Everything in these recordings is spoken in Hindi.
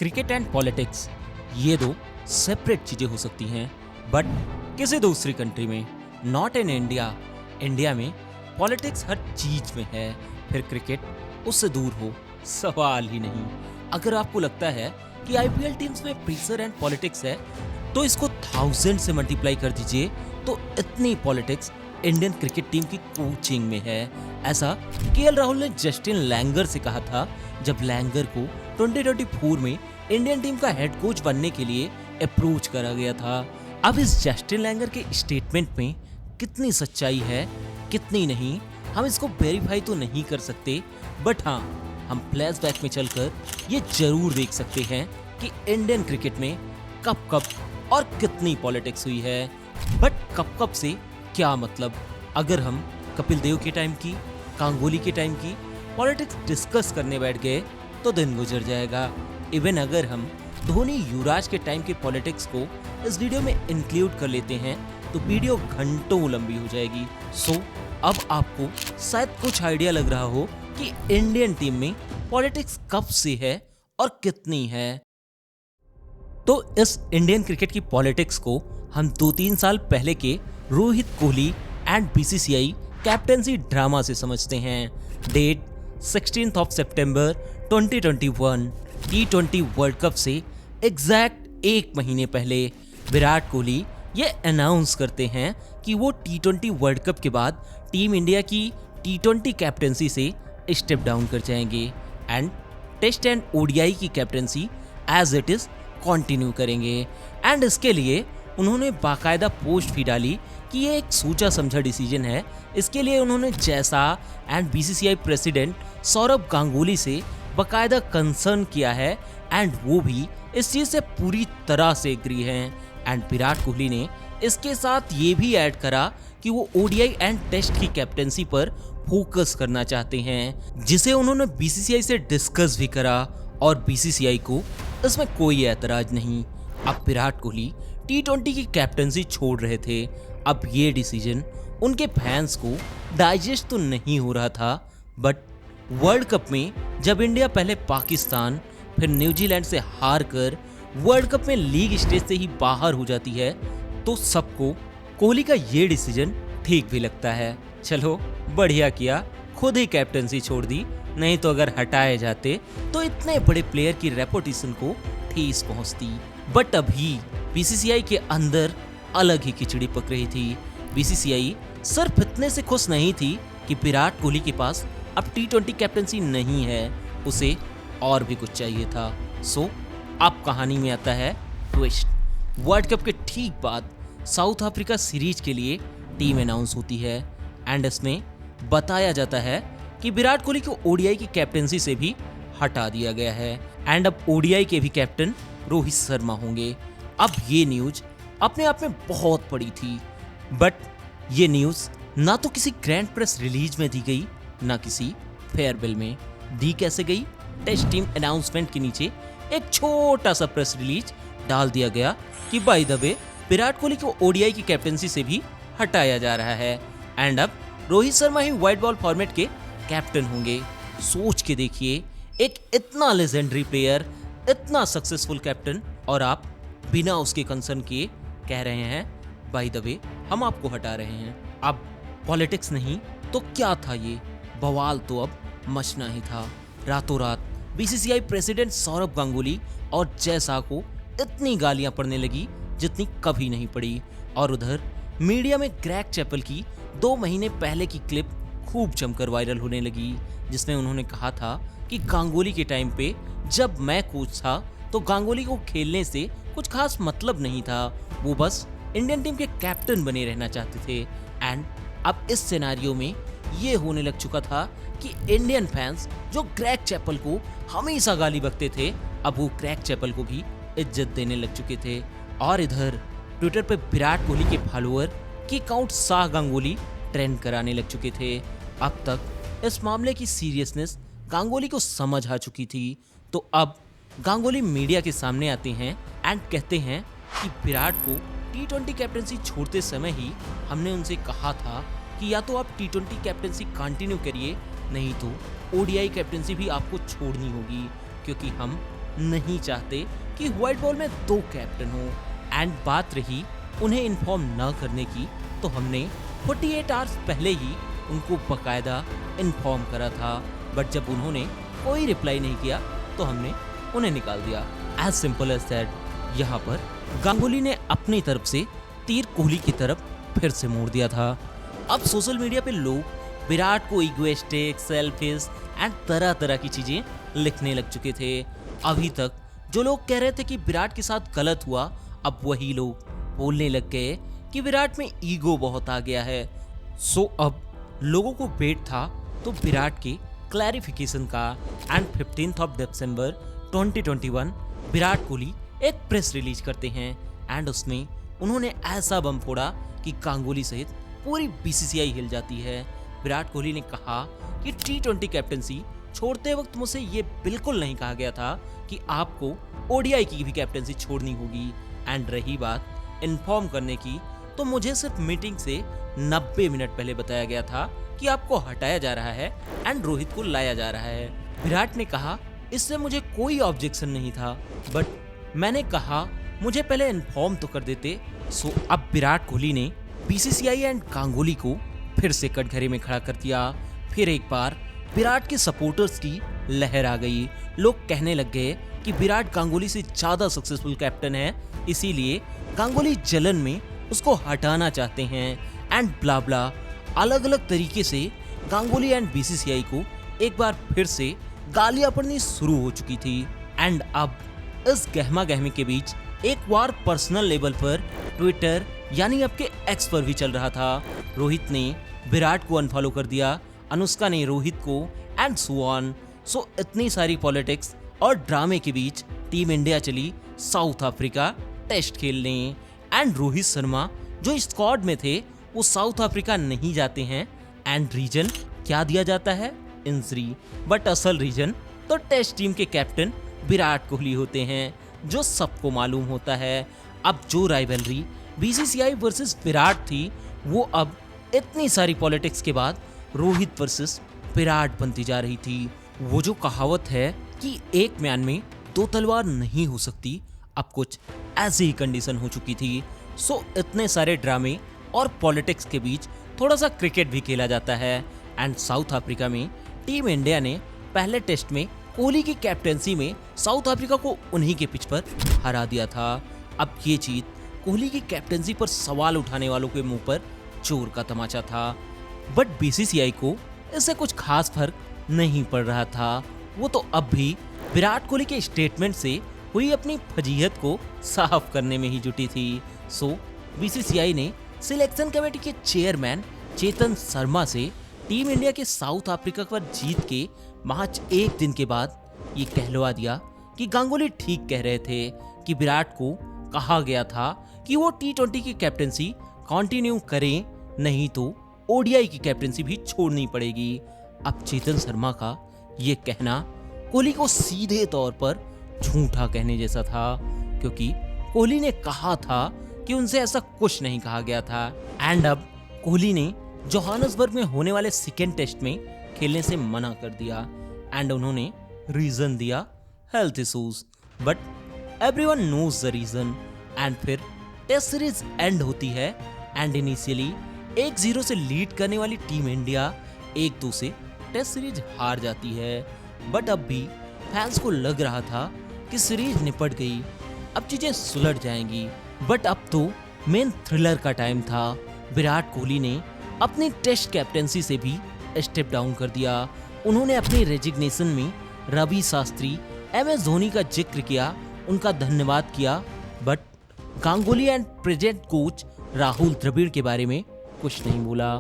क्रिकेट एंड पॉलिटिक्स ये दो सेपरेट चीजें हो सकती हैं, बट किसी दूसरी कंट्री में, नॉट इन इंडिया। इंडिया में पॉलिटिक्स हर चीज में है, फिर क्रिकेट उससे दूर हो, सवाल ही नहीं। अगर आपको लगता है कि आईपीएल टीम्स में प्रेशर एंड पॉलिटिक्स है, तो इसको 1000 से मल्टीप्लाई कर दीजिए, तो इतनी पॉलिटिक्स इंडियन क्रिकेट टीम की कोचिंग में है। ऐसा केएल राहुल ने जस्टिन लैंगर से कहा था, जब लैंगर को 2024 में इंडियन टीम का हेड कोच बनने के लिए अप्रोच करा गया था। अब इस जस्टिन लैंगर के स्टेटमेंट में कितनी सच्चाई है, कितनी नहीं, हम इसको वेरीफाई तो नहीं कर सकते, बट हाँ, हम फ्लैशबैक में चलकर ये जरूर देख सकते हैं कि इंडियन क्रिकेट में कब कब और कितनी पॉलिटिक्स हुई है। बट कब कब से क्या मतलब? अगर हम कपिल देव के टाइम की, गांगुली के टाइम की पॉलिटिक्स डिस्कस करने बैठ गए तो दिन गुजर जाएगा। इवन अगर हम धोनी युवराज के टाइम के पॉलिटिक्स को इस वीडियो में इंक्लूड कर लेते हैं तो वीडियो घंटों लंबी हो जाएगी। सो अब आपको शायद कुछ आइडिया लग रहा हो कि इंडियन टीम में पॉलिटिक्स कब से है और कितनी है। तो इस इंडियन क्रिकेट की पॉलिटिक्स को हम 2-3 साल पहले के Rohit Kohli and BCCI captaincy drama से समझते हैं। डेट 16 सितंबर 2021, T20 वर्ल्ड कप से एग्जैक्ट 1 महीने पहले विराट कोहली ये अनाउंस करते हैं कि वो T20 वर्ल्ड कप के बाद टीम इंडिया की T20 कैप्टेंसी से स्टेप डाउन कर जाएंगे एंड टेस्ट एंड ओडीआई की captaincy as it is continue करेंगे। एंड इसके लिए उन्होंने बाकायदा पोस्ट भी डाली कि ये एक सोचा समझा डिसीजन है। इसके लिए उन्होंने जैसा and BCCI president Saurabh Ganguly से बाकायदा कंसर्न किया है एंड वो भी इस चीज से पूरी तरह से एग्री हैं। एंड विराट कोहली ने इसके साथ ये भी ऐड करा कि वो ओडीआई एंड टेस्ट की कैप्टेंसी पर फोकस करना चाहते हैं, जिसे उन्होंने बीसीसीआई से डिस्कस भी करा और बीसीसीआई को इसमें कोई ऐतराज नहीं। अब विराट कोहली T20 की कैप्टेंसी छोड़ रहे थे। अब ये डिसीजन उनके फैंस को डाइजेस्ट तो नहीं हो रहा था, बट वर्ल्ड कप में जब इंडिया पहले पाकिस्तान फिर न्यूजीलैंड से हार कर वर्ल्ड कप में लीग स्टेज से ही बाहर हो जाती है, तो सबको कोहली का ये डिसीजन ठीक भी लगता है। चलो बढ़िया किया, खुद ही कैप्टेंसी छोड़ दी, नहीं तो अगर हटाए जाते तो इतने बड़े प्लेयर की रेपुटेशन को ठेस पहुंचती। बट अभी बीसीसीआई के अंदर अलग ही खिचड़ी पक रही थी। बीसीसीआई सिर्फ इतने से खुश नहीं थी कि विराट कोहली के पास अब T20 कैप्टेंसी नहीं है, उसे और भी कुछ चाहिए था। सो अब कहानी में आता है ट्विस्ट। वर्ल्ड कप के ठीक बाद साउथ अफ्रीका सीरीज के लिए टीम अनाउंस होती है एंड इसमें बताया जाता है कि विराट कोहली को ओडीआई की कैप्टेंसी से भी हटा दिया गया है एंड अब ओडीआई के भी कैप्टन रोहित शर्मा होंगे। अब ये न्यूज अपने आप में बहुत बड़ी थी, बट ये न्यूज ना तो किसी ग्रैंड प्रेस रिलीज में दी गई, ना किसी फेयरवेल में। दी कैसे गई? टेस्ट टीम अनाउंसमेंट के नीचे एक छोटा सा प्रेस रिलीज डाल दिया गया कि by the way Virat Kohli को ओडीआई की कैप्टेंसी से भी हटाया जा रहा है एंड अब रोहित शर्मा ही व्हाइट बॉल फॉर्मेट के कैप्टन होंगे। सोच के देखिए, एक इतना लेजेंडरी प्लेयर, इतना सक्सेसफुल कैप्टन, और आप बिना उसके कंसर्न किए कह रहे हैं बाय द वे हम आपको हटा रहे हैं। अब पॉलिटिक्स नहीं तो क्या था ये? बवाल तो अब मचना ही था। रातों रात बीसीसीआई प्रेसिडेंट सौरभ गांगुली और जैसा को इतनी गालियां पड़ने लगी जितनी कभी नहीं पड़ी, और उधर मीडिया में ग्रेग चैपल की 2 महीने पहले की क्लिप खूब जमकर वायरल होने लगी, जिसमें उन्होंने कहा था कि गांगुली के टाइम पे जब मैं कोच था तो गांगुली को खेलने से कुछ खास मतलब नहीं था, वो बस इंडियन टीम के कैप्टन बने रहना चाहते थे। एंड अब इस सिनेरियो में ये होने लग चुका था कि इंडियन फैंस जो ग्रेग चैपल को हमेशा गाली बकते थे, अब वो ग्रेग चैपल को भी इज्जत देने लग चुके थे। और इधर ट्विटर पे विराट कोहली के फॉलोअर की अकाउंट शाह गांगुली ट्रेंड कराने लग चुके थे। अब तक इस मामले की सीरियसनेस गांगुली को समझ आ चुकी थी, तो अब गांगुली मीडिया के सामने आते हैं एंड कहते हैं कि विराट को T20 कैप्टेंसी छोड़ते समय ही हमने उनसे कहा था कि या तो आप T20 कैप्टेंसी कंटिन्यू करिए, नहीं तो ओडीआई कैप्टेंसी भी आपको छोड़नी होगी, क्योंकि हम नहीं चाहते कि व्हाइट बॉल में 2 कैप्टन हो। एंड बात रही उन्हें इन्फॉर्म न करने की, तो हमने 48 आवर्स पहले ही उनको बकायदा इन्फॉर्म करा था, बट जब उन्होंने कोई रिप्लाई नहीं किया तो हमने उन्हें निकाल दिया। As simple as that. यहाँ पर गांगुली ने अपनी तरफ से तीर कोहली की तरफ फिर से मोड़ दिया था। अब सोशल मीडिया पे लोग विराट को इगोइस्टिक, सेल्फिश एंड तरह तरह की चीजें लिखने लग चुके थे। अभी तक जो लोग कह रहे थे कि विराट के साथ गलत हुआ, अब वही लोग बोलने लग गए कि विराट में ईगो बहुत आ गया है। सो अब लोगों को वेट था तो विराट के क्लैरिफिकेशन का। एंड 15 दिसंबर 2021 विराट कोहली एक प्रेस रिलीज करते हैं एंड उसमें उन्होंने ऐसा बम फोड़ा कि गांगुली सहित पूरी बीसीसीआई हिल जाती है। विराट कोहली ने कहा कि T20 कैप्टनसी छोड़ते वक्त मुझसे ये बिल्कुल नहीं कहा गया था कि आपको ओडीआई की भी कैप्टनसी छोड़नी होगी। एंड रही बात इन्फॉर्म करने की, तो मुझे सिर्फ मीटिंग से 90 मिनट पहले बताया गया था कि आपको हटाया जा रहा है एंड रोहित को लाया जा रहा है। विराट ने कहा इससे मुझे कोई ऑब्जेक्शन नहीं था, बट मैंने कहा मुझे पहले इन्फॉर्म तो कर देते। सो अब विराट कोहली ने बीसीसीआई एंड गांगुली को फिर से कटघरे में खड़ा कर दिया। फिर एक बार विराट के सपोर्टर्स की लहर आ गई। लोग कहने लग गए कि विराट गांगुली से ज्यादा सक्सेसफुल कैप्टन है, इसीलिए गांगुली जलन में उसको हटाना चाहते हैं एंड ब्ला ब्ला। अलग अलग तरीके से गांगुली एंड बीसीसीआई को एक बार फिर से गालियां पड़नी शुरू हो चुकी थी। एंड अब इस गहमा गहमी के बीच एक बार पर्सनल लेवल पर ट्विटर यानी आपके एक्स पर भी चल रहा था। रोहित ने विराट को अनफॉलो कर दिया, अनुष्का ने रोहित को एंड सो ऑन। सो इतनी सारी पॉलिटिक्स और ड्रामे के बीच टीम इंडिया चली साउथ अफ्रीका टेस्ट खेलने। एंड रोहित शर्मा जो स्क्वाड में थे वो साउथ अफ्रीका नहीं जाते हैं। एंड रीजन क्या दिया जाता है? इंजरी। बट असल रीजन तो टेस्ट टीम के कैप्टन विराट कोहली होते हैं, जो सबको मालूम होता है। अब जो राइवलरी बीसीसीआई वर्सेस विराट थी, वो अब इतनी सारी पॉलिटिक्स के बाद रोहित वर्सेस विराट बनती जा रही थी। वो जो कहावत है कि एक म्यान में 2 तलवार नहीं हो सकती, अब कुछ ऐसी ही कंडीशन हो चुकी थी। सो इतने सारे ड्रामे और पॉलिटिक्स के बीच थोड़ा सा क्रिकेट भी खेला जाता है। एंड साउथ अफ्रीका में टीम इंडिया ने पहले टेस्ट में कोहली की कैप्टेंसी में साउथ अफ्रीका को उन्हीं के पिच पर हरा दिया था। अब ये जीत कोहली की कैप्टेंसी पर सवाल उठाने वालों के मुंह पर चोर का तमाचा था। बट बीसीसीआई को इससे कुछ खास फर्क नहीं पड़ रहा था। वो तो अब भी विराट कोहली के स्टेटमेंट से हुई अपनी फजीहत को साफ करने में ही जुटी थी। सो बीसीसीआई ने सिलेक्शन कमेटी के चेयरमैन चेतन शर्मा से टीम इंडिया के साउथ अफ्रीका पर जीत के महज एक दिन के बाद ये कहलवा दिया कि गांगुली ठीक कह रहे थे कि विराट को कहा गया था कि वो T20 की कैप्टेंसी कंटिन्यू करें, नहीं तो ओडीआई की कैप्टेंसी भी छोड़नी पड़ेगी। अब चेतन शर्मा का ये कहना कोहली को सीधे तौर पर झूठा कहने जैसा था, क्योंकि कोहली ने कहा था कि उनसे ऐसा कुछ नहीं कहा गया था। एंड अब कोहली ने जोहान्सबर्ग में होने वाले सेकेंड टेस्ट में खेलने से मना कर दिया। एंड उन्होंने रीजन दिया health issues, but everyone knows the reason. And फिर टेस्ट सीरीज एंड होती है एंड इनिशियली 1-0 से लीड करने वाली टीम इंडिया 1-2 से टेस्ट सीरीज हार जाती है। बट अब भी फैंस को लग रहा था कि सीरीज निपट गई, अब चीजें सुलझ जाएंगी। बट अब तो मेन थ्रिलर का टाइम था। विराट कोहली ने अपनी टेस्ट कैप्टेंसी से भी स्टेप डाउन कर दिया। उन्होंने अपनी रेजिग्नेशन में रवि शास्त्री, MS धोनी का जिक्र किया, उनका धन्यवाद किया, but Ganguly and present coach Rahul Dravid के बारे में कुछ नहीं बोला।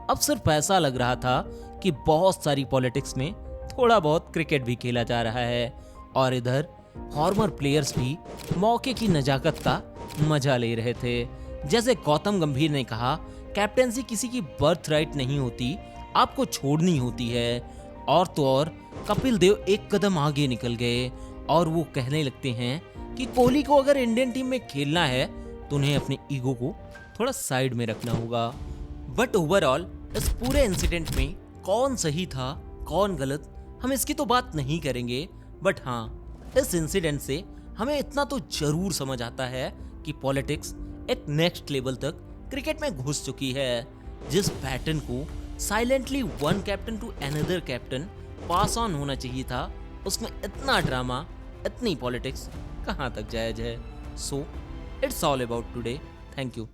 अब सिर्फ ऐसा लग रहा था कि बहुत सारी पॉलिटिक्स में थोड़ा बहुत क्रिकेट भी खेला जा रहा है और इधर फॉर्मर प्लेयर्स भी मौके की नजाकत का मजा ले रहे थे। जैसे गौतम गंभीर ने कहा, कैप्टेंसी किसी की बर्थ राइट नहीं होती, आपको छोड़नी होती है। और तो और कपिल देव एक कदम आगे निकल गए और वो कहने लगते हैं कि कोहली को अगर इंडियन टीम में खेलना है तो उन्हें अपने ईगो को थोड़ा साइड में रखना होगा। बट ओवरऑल इस पूरे इंसिडेंट में कौन सही था कौन गलत, हम इसकी तो बात नहीं करेंगे। बट हाँ, इस इंसिडेंट से हमें इतना तो जरूर समझ आता है कि पॉलिटिक्स एक नेक्स्ट लेवल तक क्रिकेट में घुस चुकी है। जिस पैटर्न को silently one captain to another captain pass on होना चाहिए था, उसमें इतना ड्रामा, इतनी पॉलिटिक्स कहाँ तक जायज है। So it's all about today. Thank you.